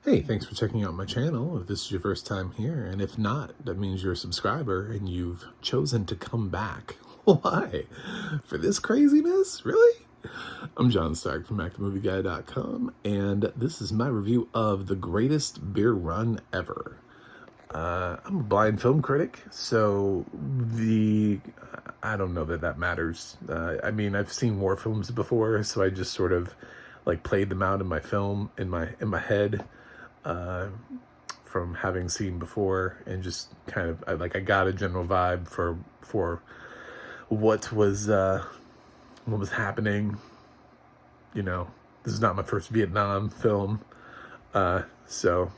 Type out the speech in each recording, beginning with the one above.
Hey, thanks for checking out my channel if this is your first time here, and if not, that means you're a subscriber and you've chosen to come back. Why? For this craziness? Really? I'm John Stark from ActiveMovieGuy.com, and this is my review of the greatest beer run ever. I'm a blind film critic, so I don't know that matters. I mean, I've seen war films before, so I just sort of like played them out in my head from having seen before, and just kind of I got a general vibe for what was happening. You know, this is not my first Vietnam film, so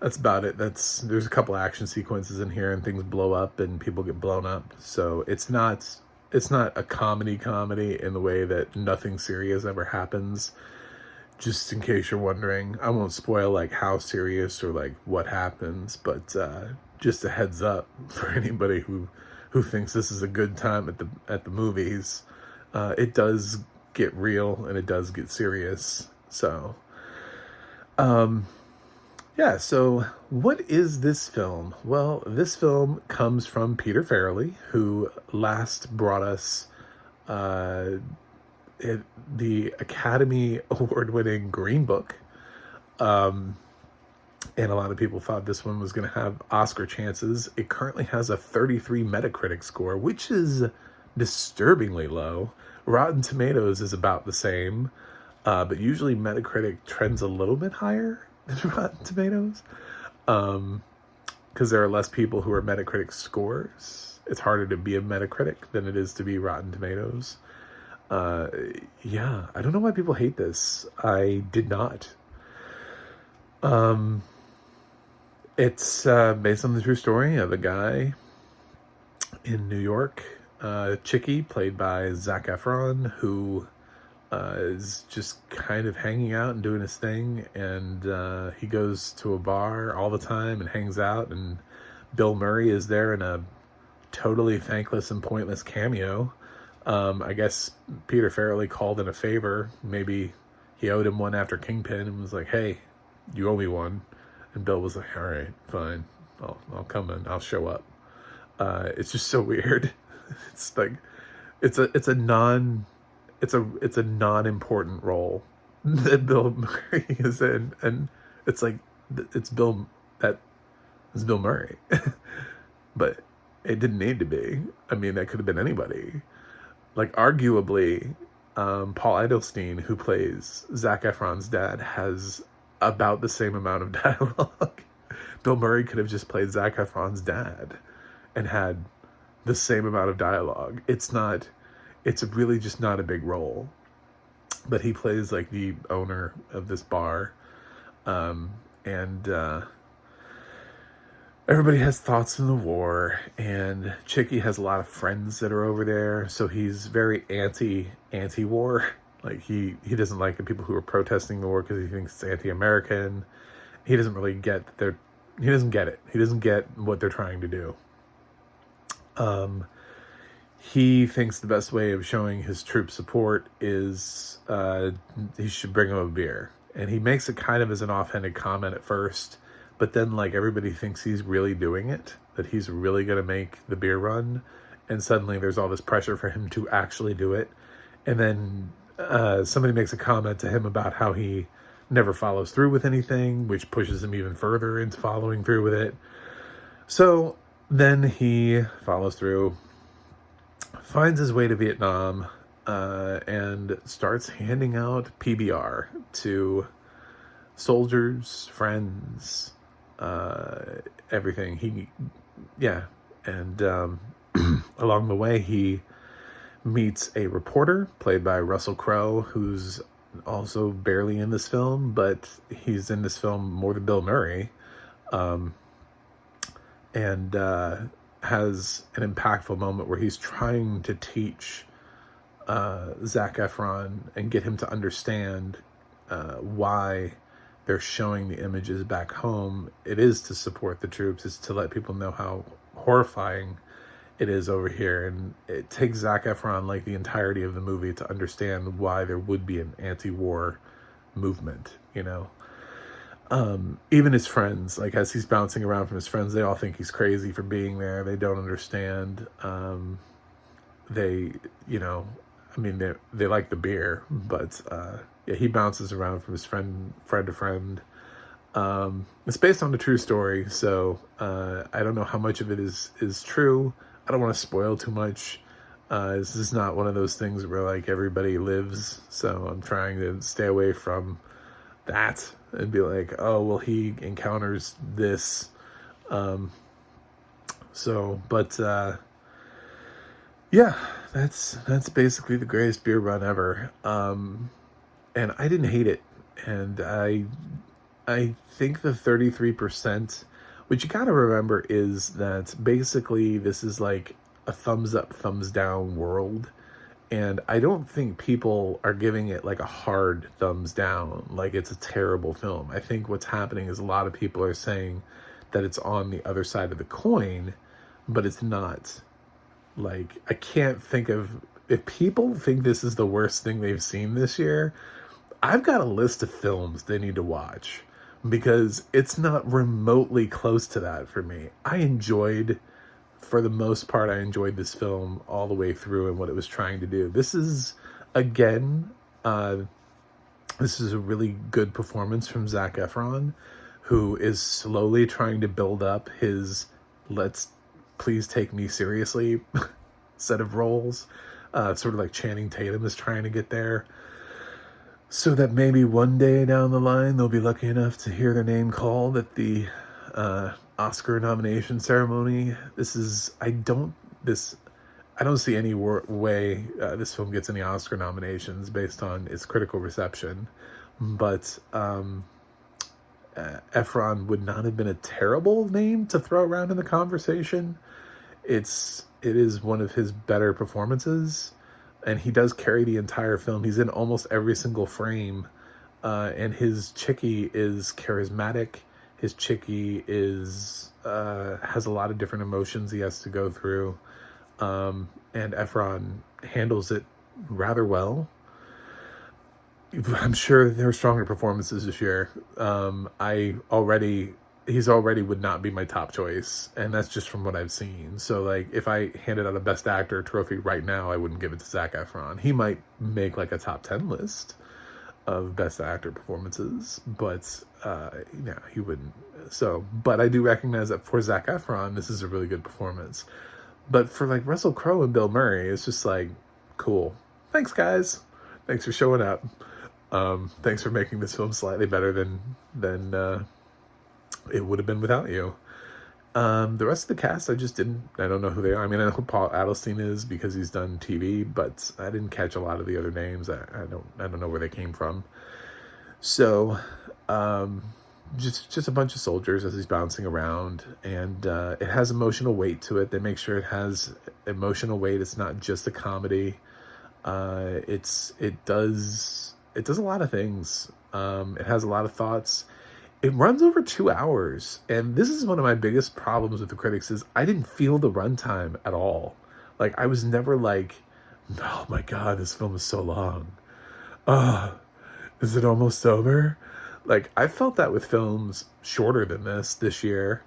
that's about it. There's a couple action sequences in here and things blow up and people get blown up. So it's not a comedy in the way that nothing serious ever happens. Just in case you're wondering, I won't spoil like how serious or like what happens, but just a heads up for anybody who thinks this is a good time at the movies. It does get real and it does get serious. So yeah, so what is this film? Well, this film comes from Peter Farrelly, who last brought us the Academy Award-winning Green Book. And a lot of people thought this one was going to have Oscar chances. It currently has a 33 Metacritic score, which is disturbingly low. Rotten Tomatoes is about the same, but usually Metacritic trends a little bit higher than Rotten Tomatoes, because there are less people who are Metacritic scores. It's harder to be a Metacritic than it is to be Rotten Tomatoes. Yeah, I don't know why people hate this. I did not. It's based on the true story of a guy in New York, Chicky, played by Zac Efron, who is just kind of hanging out and doing his thing, and he goes to a bar all the time and hangs out, and Bill Murray is there in a totally thankless and pointless cameo. I guess Peter Farrelly called in a favor. Maybe he owed him one after Kingpin and was like, hey, you owe me one. And Bill was like, all right, fine. I'll come in. I'll show up. It's just so weird. It's like, it's a non-important role that Bill Murray is in. And it's like, it's Bill Murray. But it didn't need to be. I mean, that could have been anybody. Like, arguably, Paul Edelstein, who plays Zac Efron's dad, has about the same amount of dialogue. Bill Murray could have just played Zac Efron's dad and had the same amount of dialogue. It's really just not a big role. But he plays, like, the owner of this bar. Everybody has thoughts in the war, and Chicky has a lot of friends that are over there, so he's very anti-war. Like, he doesn't like the people who are protesting the war because he thinks it's anti-American. He doesn't really get that he doesn't get it. He doesn't get what they're trying to do. He thinks the best way of showing his troop support is he should bring him a beer. And he makes it kind of as an offhanded comment at first, but then, like, everybody thinks he's really doing it, that he's really going to make the beer run, and suddenly there's all this pressure for him to actually do it. And then somebody makes a comment to him about how he never follows through with anything, which pushes him even further into following through with it. So then he follows through, finds his way to Vietnam, and starts handing out PBR to soldiers, friends, everything. And along the way he meets a reporter played by Russell Crowe, who's also barely in this film, but he's in this film more than Bill Murray, and has an impactful moment where he's trying to teach Zac Efron and get him to understand why they're showing the images back home. It is to support the troops. It's to let people know how horrifying it is over here. And it takes Zac Efron like the entirety of the movie to understand why there would be an anti-war movement, you know? Even his friends, like as he's bouncing around from his friends, they all think he's crazy for being there. They don't understand. They, you know, I mean, they like the beer, but yeah, he bounces around from his friend to friend. It's based on a true story, so I don't know how much of it is true. I don't want to spoil too much. This is not one of those things where like everybody lives, so I'm trying to stay away from that and be like, oh well, he encounters this. But yeah, that's basically the greatest beer run ever. And I didn't hate it, and I think the 33%, what you gotta remember is that basically this is like a thumbs up, thumbs down world. And I don't think people are giving it like a hard thumbs down, like it's a terrible film. I think what's happening is a lot of people are saying that it's on the other side of the coin, but it's not. Like, I can't think of, if people think this is the worst thing they've seen this year, I've got a list of films they need to watch because it's not remotely close to that for me. For the most part, I enjoyed this film all the way through and what it was trying to do. Again, uh, this is a really good performance from Zac Efron, who is slowly trying to build up his let's please take me seriously set of roles. Sort of like Channing Tatum is trying to get there. So that maybe one day down the line, they'll be lucky enough to hear their name called at the Oscar nomination ceremony. I don't see any way this film gets any Oscar nominations based on its critical reception. But Efron would not have been a terrible name to throw around in the conversation. It is one of his better performances, and he does carry the entire film. He's in almost every single frame, and his chickie is charismatic. His chickie has a lot of different emotions he has to go through, and Efron handles it rather well. I'm sure there are stronger performances this year. He's already would not be my top choice, and that's just from what I've seen. So like, if I handed out a Best Actor trophy right now, I wouldn't give it to Zac Efron. He might make like a top 10 list of Best Actor performances, but no, he wouldn't. So, but I do recognize that for Zac Efron, this is a really good performance. But for like Russell Crowe and Bill Murray, it's just like, cool. Thanks, guys. Thanks for showing up. Thanks for making this film slightly better than it would have been without you. The rest of the cast, I don't know who they are. I mean, I know who Paul Adelstein is because he's done TV, but I didn't catch a lot of the other names. I don't know where they came from. So, just a bunch of soldiers as he's bouncing around, and it has emotional weight to it. They make sure it has emotional weight. It's not just a comedy. It does a lot of things. It has a lot of thoughts. It runs over 2 hours, and this is one of my biggest problems with the critics is I didn't feel the runtime at all. Like, I was never like, oh my god, this film is so long. Is it almost over? Like, I felt that with films shorter than this year.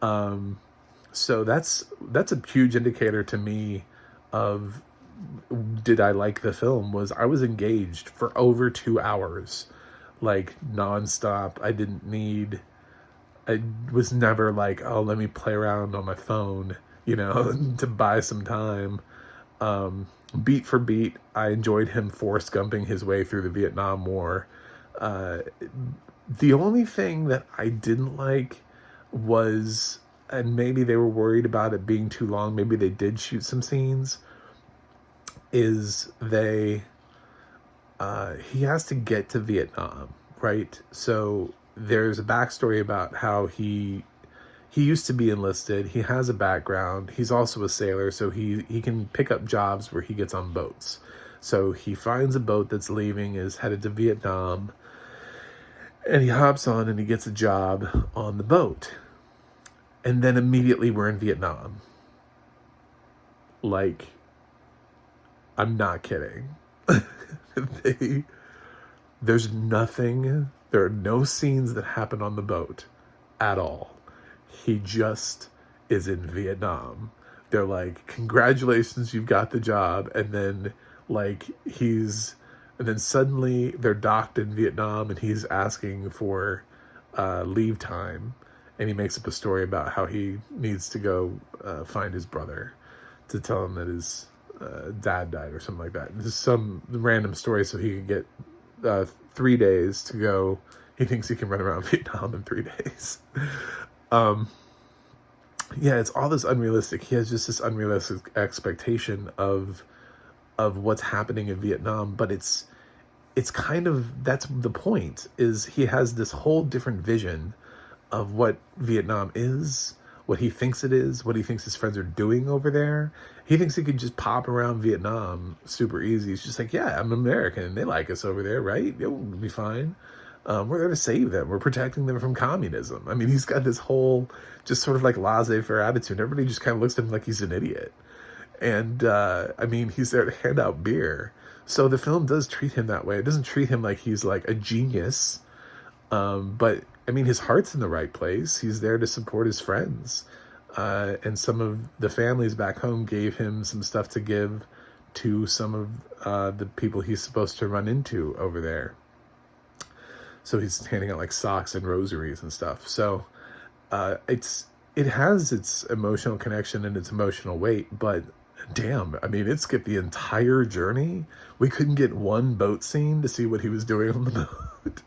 So that's a huge indicator to me of, did I like the film? I was engaged for over 2 hours, like nonstop. I was never like, oh, let me play around on my phone, to buy some time. Beat for beat, I enjoyed him Forrest Gumping his way through the Vietnam War. The only thing that I didn't like was, and maybe they were worried about it being too long, maybe they did shoot some scenes, is he has to get to Vietnam, right? So there's a backstory about how he used to be enlisted. He has a background. He's also a sailor, so he can pick up jobs where he gets on boats. So he finds a boat that's leaving, is headed to Vietnam, and he hops on and he gets a job on the boat. And then immediately we're in Vietnam. Like, I'm not kidding. there are no scenes that happen on the boat at all. He just is in Vietnam. They're like, congratulations, you've got the job. And then like and then suddenly they're docked in Vietnam and he's asking for leave time. And he makes up a story about how he needs to go find his brother to tell him that his dad died or something like that. Just some random story so he can get 3 days to go. He thinks he can run around Vietnam in 3 days. Yeah, it's all this unrealistic. He has just this unrealistic expectation of what's happening in Vietnam, but it's kind of, that's the point, is he has this whole different vision of what Vietnam is, what he thinks it is, what he thinks his friends are doing over there. He thinks he could just pop around Vietnam super easy. He's just like, yeah, I'm American. They like us over there, right? We'll be fine. We're there to save them. We're protecting them from communism. I mean, he's got this whole just sort of like laissez-faire attitude. Everybody just kind of looks at him like he's an idiot. And, I mean, he's there to hand out beer. So the film does treat him that way. It doesn't treat him like he's like a genius. But, I mean, his heart's in the right place. He's there to support his friends. And some of the families back home gave him some stuff to give to some of the people he's supposed to run into over there. So he's handing out like socks and rosaries and stuff. So it has its emotional connection and its emotional weight, but damn, I mean, it skipped the entire journey. We couldn't get one boat scene to see what he was doing on the boat.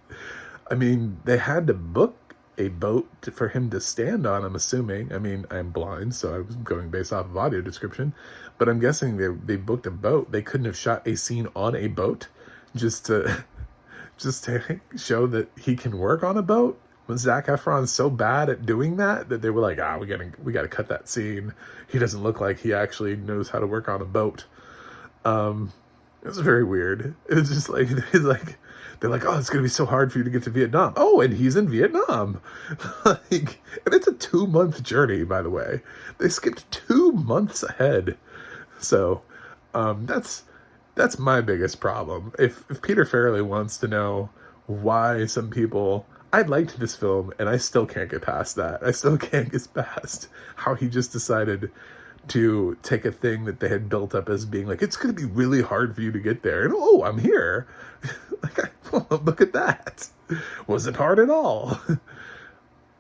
I mean, they had to book a boat for him to stand on, I'm assuming. I mean, I'm blind, so I was going based off of audio description, but I'm guessing they booked a boat. They couldn't have shot a scene on a boat just to show that he can work on a boat. Was Zac Efron so bad at doing that they were like, we got to cut that scene. He doesn't look like he actually knows how to work on a boat. It was very weird. It was just like, they're like, oh, it's going to be so hard for you to get to Vietnam. Oh, and he's in Vietnam. Like, and it's a 2-month journey, by the way. They skipped 2 months ahead. So, that's my biggest problem. If Peter Farrelly wants to know why some people... I liked this film, and I still can't get past that. I still can't get past how he just decided to take a thing that they had built up as being like, it's going to be really hard for you to get there. And, oh, I'm here. Like, look at that. Wasn't hard at all.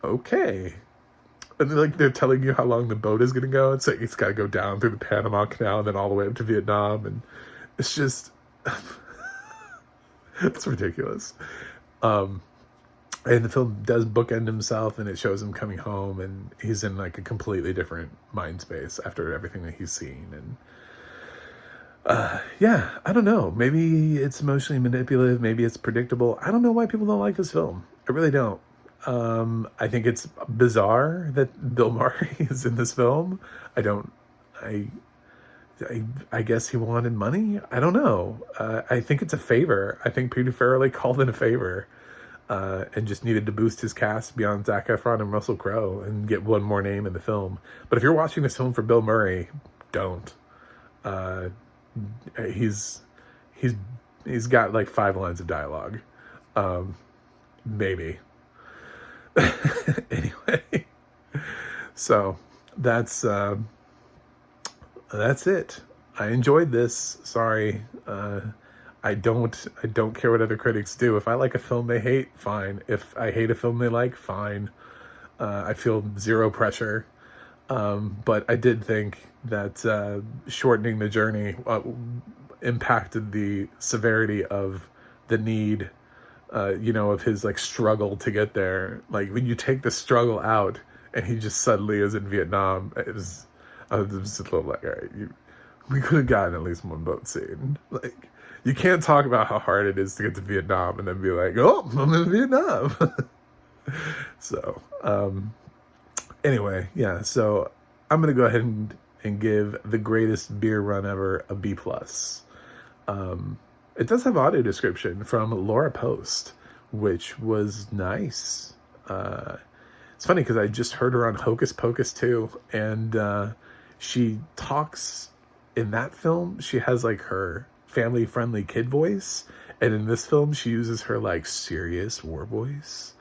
Okay. And they're telling you how long the boat is going to go. It's like, it's got to go down through the Panama Canal and then all the way up to Vietnam. And it's just, it's ridiculous. And the film does bookend himself, and it shows him coming home, and he's in like a completely different mind space after everything that he's seen. And yeah, I don't know. Maybe it's emotionally manipulative. Maybe it's predictable. I don't know why people don't like this film. I really don't. I think it's bizarre that Bill Murray is in this film. I guess he wanted money. I don't know. I think it's a favor. I think Peter Farrelly called in a favor. And just needed to boost his cast beyond Zac Efron and Russell Crowe and get one more name in the film. But if you're watching this film for Bill Murray, don't. He's got like 5 lines of dialogue. Maybe. Anyway. So that's it. I enjoyed this. Sorry. I don't care what other critics do. If I like a film they hate, fine. If I hate a film they like, fine. I feel zero pressure. But I did think that shortening the journey impacted the severity of the need, of his like struggle to get there. Like when you take the struggle out and he just suddenly is in Vietnam, I was just a little like, all right, we could have gotten at least one boat scene. Like, you can't talk about how hard it is to get to Vietnam and then be like, oh, I'm in Vietnam. So, anyway, yeah. So I'm going to go ahead and give The Greatest Beer Run Ever a B+. It does have audio description from Laura Post, which was nice. It's funny because I just heard her on Hocus Pocus too. And she talks in that film. She has like her family-friendly kid voice, And in this film, she uses her like serious war voice.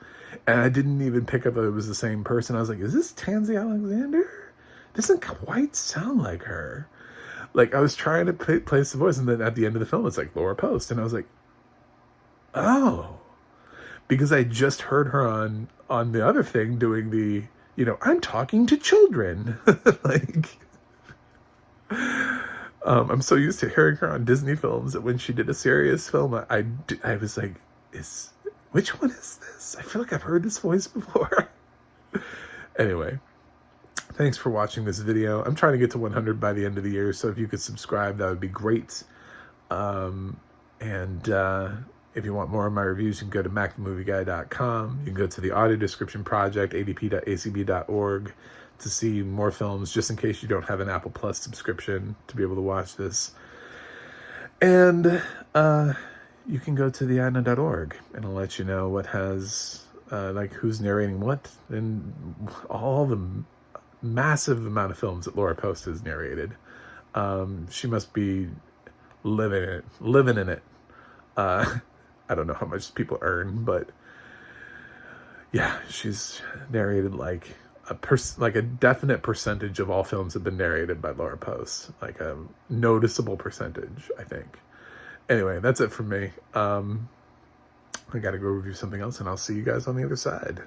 And I didn't even pick up that it was the same person. I was like, is this Tansy Alexander? Doesn't quite sound like her. Like, I was trying to place the voice, and then at the end of the film, it's like Laura Post. And I was like, oh. Because I just heard her on the other thing doing the, I'm talking to children. Like, I'm so used to hearing her on Disney films that when she did a serious film, I was like, which one is this? I feel like I've heard this voice before. Anyway, thanks for watching this video. I'm trying to get to 100 by the end of the year, so if you could subscribe, that would be great. If you want more of my reviews, you can go to macthemovieguy.com. You can go to the audio description project, adp.acb.org, to see more films, just in case you don't have an Apple Plus subscription to be able to watch this. And you can go to theadna.org, and it'll let you know what has, who's narrating what, and all the massive amount of films that Laura Post has narrated. She must be living in it. I don't know how much people earn, but yeah, she's narrated like a definite percentage of all films have been narrated by Laura Post, like a noticeable percentage, I think. Anyway, that's it from me. I gotta go review something else, and I'll see you guys on the other side.